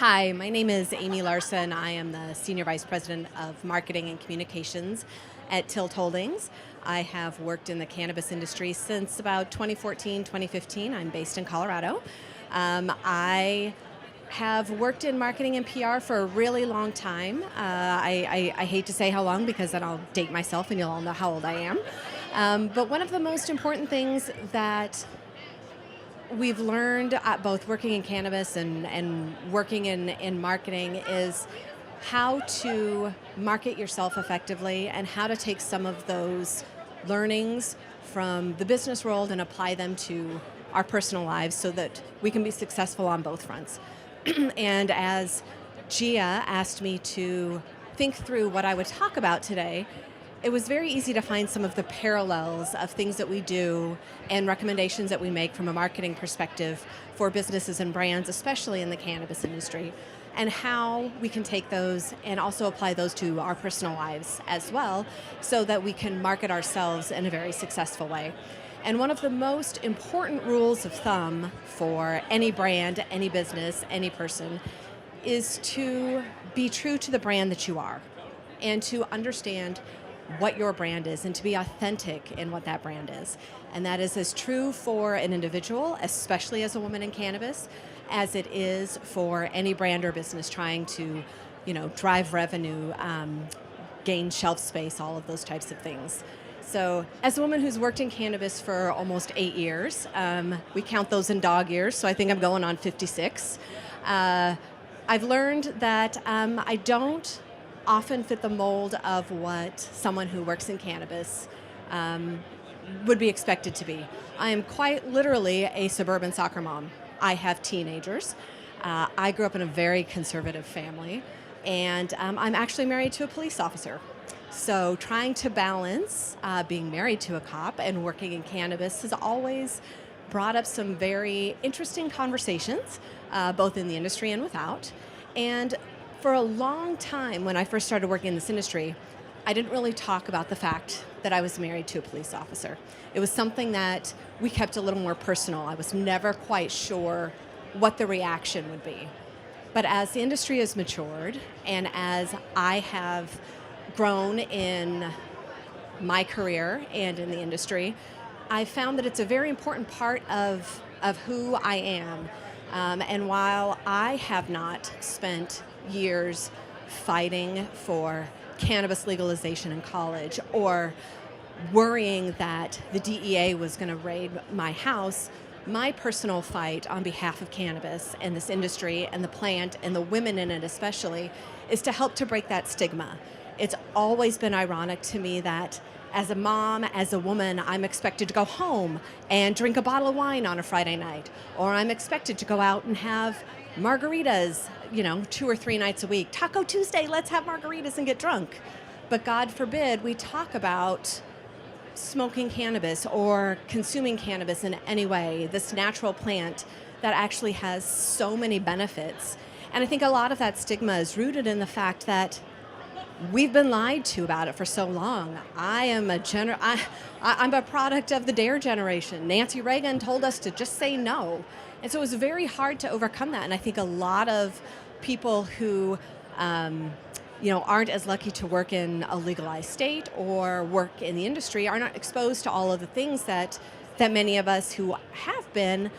Hi, my name is Amy Larson. I am the Senior Vice President of Marketing and Communications at Tilt Holdings. I have worked in the cannabis industry since about 2014, 2015. I'm based in Colorado. I have worked in marketing and PR for a really long time. I hate to say how long because then I'll date myself and you'll all know how old I am. But one of the most important things that we've learned both working in cannabis and working in marketing is how to market yourself effectively and how to take some of those learnings from the business world and apply them to our personal lives so that we can be successful on both fronts. And as Gia asked me to think through what I would talk about today, it was very easy to find some of the parallels of things that we do and recommendations that we make from a marketing perspective for businesses and brands, especially in the cannabis industry, and how we can take those and also apply those to our personal lives as well so that we can market ourselves in a very successful way. And one of the most important rules of thumb for any brand, any business, any person is to be true to the brand that you are and to understand what your brand is and to be authentic in what that brand is. And that is as true for an individual, especially as a woman in cannabis, as it is for any brand or business trying to, drive revenue, gain shelf space, all of those types of things. So as a woman who's worked in cannabis for almost 8 years, we count those in dog years, so I think I'm going on 56. I've learned that I don't often fit the mold of what someone who works in cannabis would be expected to be. I am quite literally a suburban soccer mom. I have teenagers. I grew up in a very conservative family, and I'm actually married to a police officer. So trying to balance being married to a cop and working in cannabis has always brought up some very interesting conversations, both in the industry and without. And for a long time, when I first started working in this industry, I didn't really talk about the fact that I was married to a police officer. It was something that we kept a little more personal. I was never quite sure what the reaction would be. But as the industry has matured and as I have grown in my career and in the industry, I found that it's a very important part of who I am. And while I have not spent years fighting for cannabis legalization in college or worrying that the DEA was going to raid my house, my personal fight on behalf of cannabis and this industry and the plant and the women in it especially is to help to break that stigma. It's always been ironic to me that as a mom, as a woman, I'm expected to go home and drink a bottle of wine on a Friday night, or I'm expected to go out and have margaritas, 2 or 3 nights a week. Taco Tuesday, let's have margaritas and get drunk. But God forbid we talk about smoking cannabis or consuming cannabis in any way, this natural plant that actually has so many benefits. And I think a lot of that stigma is rooted in the fact that we've been lied to about it for so long. I'm a product of the DARE generation. Nancy Reagan told us to just say no. And so it was very hard to overcome that. And I think a lot of people who aren't as lucky to work in a legalized state or work in the industry are not exposed to all of the things that many of us who have been,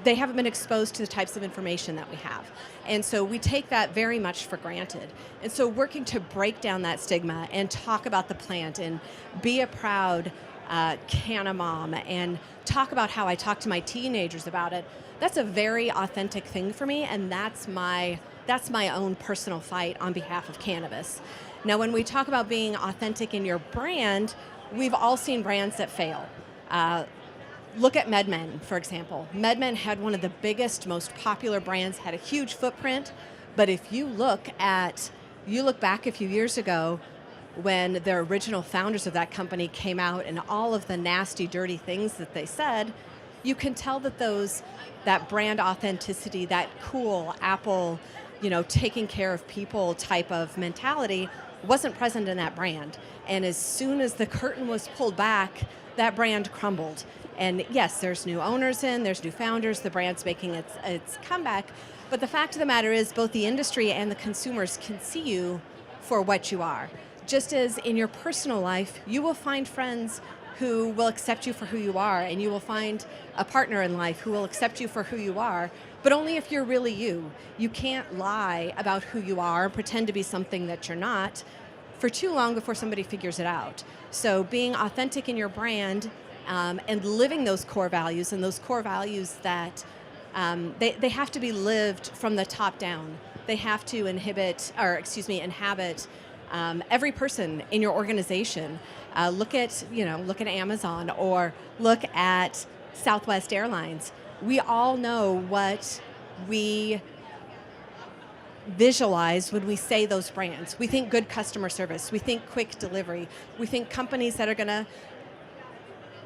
they haven't been exposed to the types of information that we have. And so we take that very much for granted. And so working to break down that stigma and talk about the plant and be a proud canna mom and talk about how I talk to my teenagers about it, that's a very authentic thing for me, and that's my own personal fight on behalf of cannabis. Now, when we talk about being authentic in your brand, we've all seen brands that fail. Look at MedMen, for example. MedMen had one of the biggest, most popular brands, had a huge footprint, but if you look back a few years ago when the original founders of that company came out and all of the nasty, dirty things that they said, you can tell that that brand authenticity, that cool Apple, taking care of people type of mentality wasn't present in that brand. And as soon as the curtain was pulled back, that brand crumbled. And yes, there's new owners there's new founders, the brand's making its comeback. But the fact of the matter is both the industry and the consumers can see you for what you are. Just as in your personal life, you will find friends who will accept you for who you are, and you will find a partner in life who will accept you for who you are, but only if you're really you. You can't lie about who you are and pretend to be something that you're not for too long before somebody figures it out. So being authentic in your brand and living those core values, and those core values that they have to be lived from the top down. They have to inhabit every person in your organization. Look at Amazon, or look at Southwest Airlines. We all know what we visualize when we say those brands. We think good customer service. We think quick delivery. We think companies that are going to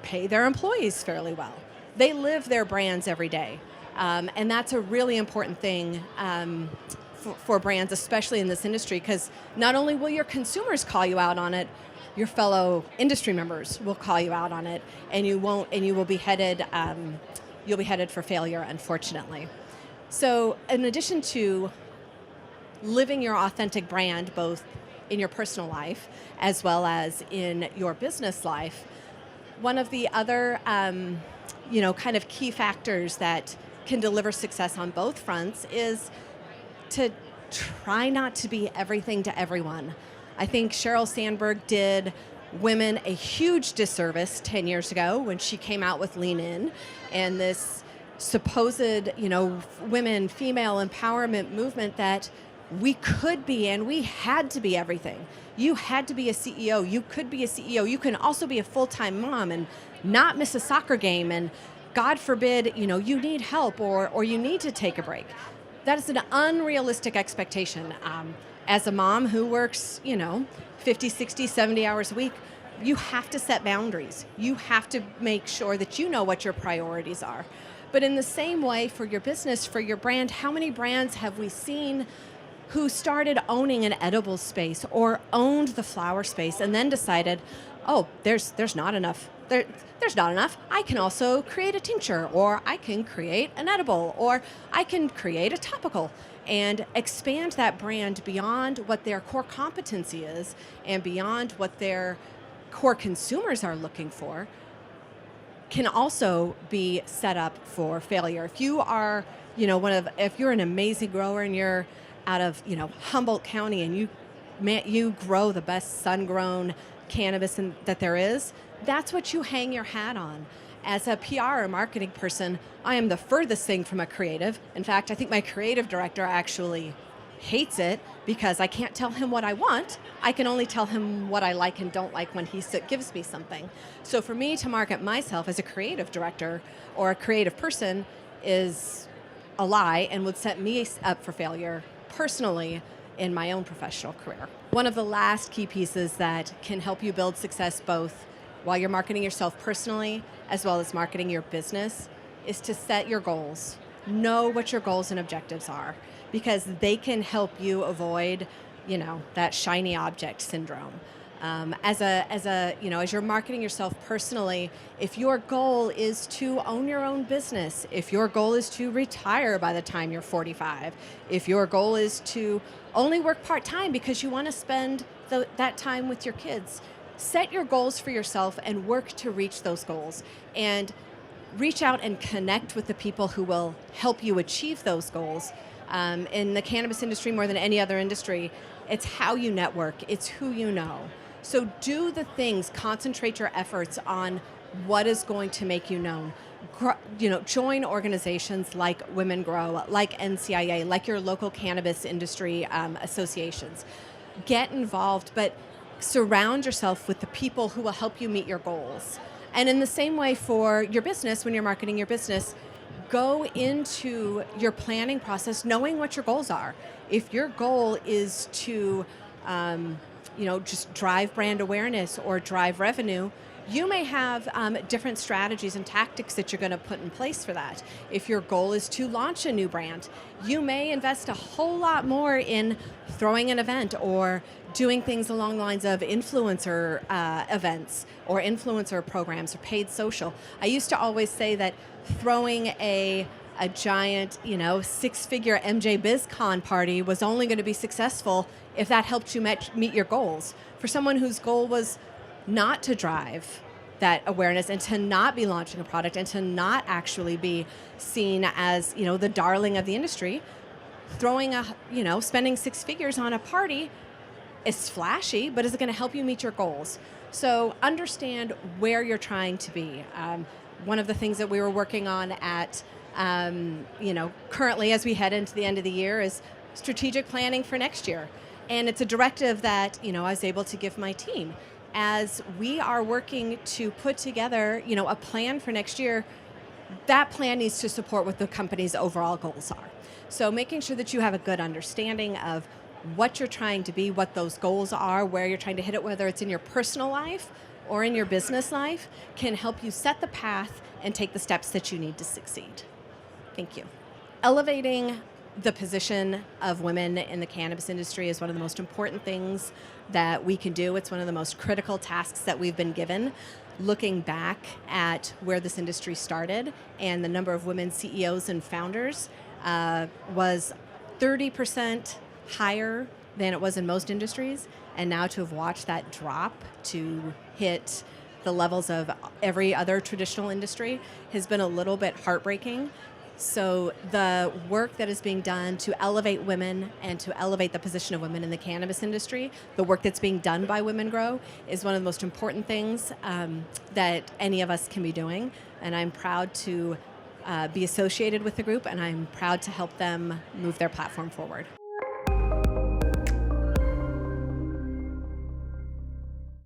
pay their employees fairly well. They live their brands every day. And that's a really important thing for brands, especially in this industry, because not only will your consumers call you out on it, your fellow industry members will call you out on it, and you will be headed for failure, unfortunately. So in addition to living your authentic brand, both in your personal life as well as in your business life, one of the other kind of key factors that can deliver success on both fronts is to try not to be everything to everyone. I think Sheryl Sandberg did women a huge disservice 10 years ago when she came out with Lean In and this supposed, women, female empowerment movement that we could be and we had to be everything. You had to be a CEO. You could be a CEO. You can also be a full-time mom and not miss a soccer game, and God forbid, you need help or you need to take a break. That is an unrealistic expectation. As a mom who works, 50, 60, 70 hours a week, you have to set boundaries. You have to make sure that you know what your priorities are. But in the same way, for your business, for your brand, how many brands have we seen who started owning an edible space or owned the flower space and then decided, oh, there's not enough. There's not enough. I can also create a tincture, or I can create an edible, or I can create a topical, and expand that brand beyond what their core competency is and beyond what their core consumers are looking for, can also be set up for failure. If you are, if you're an amazing grower and you're out of, Humboldt County and you grow the best sun-grown cannabis that there is, that's what you hang your hat on. As a PR or marketing person, I am the furthest thing from a creative. In fact, I think my creative director actually hates it because I can't tell him what I want. I can only tell him what I like and don't like when he gives me something. So for me to market myself as a creative director or a creative person is a lie and would set me up for failure personally in my own professional career. One of the last key pieces that can help you build success both while you're marketing yourself personally as well as marketing your business is to set your goals. Know what your goals and objectives are, because they can help you avoid, that shiny object syndrome. As you're marketing yourself personally, if your goal is to own your own business, if your goal is to retire by the time you're 45, if your goal is to only work part-time because you want to spend that time with your kids, set your goals for yourself and work to reach those goals. And reach out and connect with the people who will help you achieve those goals. In the cannabis industry, more than any other industry, it's how you network, it's who you know. So do the things, concentrate your efforts on what is going to make you known. Join organizations like Women Grow, like NCIA, like your local cannabis industry associations. Get involved, but surround yourself with the people who will help you meet your goals. And in the same way for your business, when you're marketing your business, go into your planning process knowing what your goals are. If your goal is to just drive brand awareness or drive revenue, you may have different strategies and tactics that you're going to put in place for that. If your goal is to launch a new brand, you may invest a whole lot more in throwing an event or doing things along the lines of influencer events or influencer programs or paid social. I used to always say that throwing a giant, six-figure MJBIZCON party was only going to be successful if that helped you meet your goals. For someone whose goal was not to drive that awareness and to not be launching a product and to not actually be seen as, the darling of the industry, spending six figures on a party is flashy, but is it going to help you meet your goals? So understand where you're trying to be. One of the things that we were working on at, currently as we head into the end of the year is strategic planning for next year. And it's a directive that, I was able to give my team. As we are working to put together, a plan for next year, that plan needs to support what the company's overall goals are. So making sure that you have a good understanding of what you're trying to be, what those goals are, where you're trying to hit it, whether it's in your personal life or in your business life, can help you set the path and take the steps that you need to succeed. Thank you. Elevating the position of women in the cannabis industry is one of the most important things that we can do. It's one of the most critical tasks that we've been given. Looking back at where this industry started and the number of women CEOs and founders was 30% higher than it was in most industries. And now to have watched that drop to hit the levels of every other traditional industry has been a little bit heartbreaking. So the work that is being done to elevate women and to elevate the position of women in the cannabis industry, the work that's being done by Women Grow, is one of the most important things that any of us can be doing. And I'm proud to be associated with the group, and I'm proud to help them move their platform forward.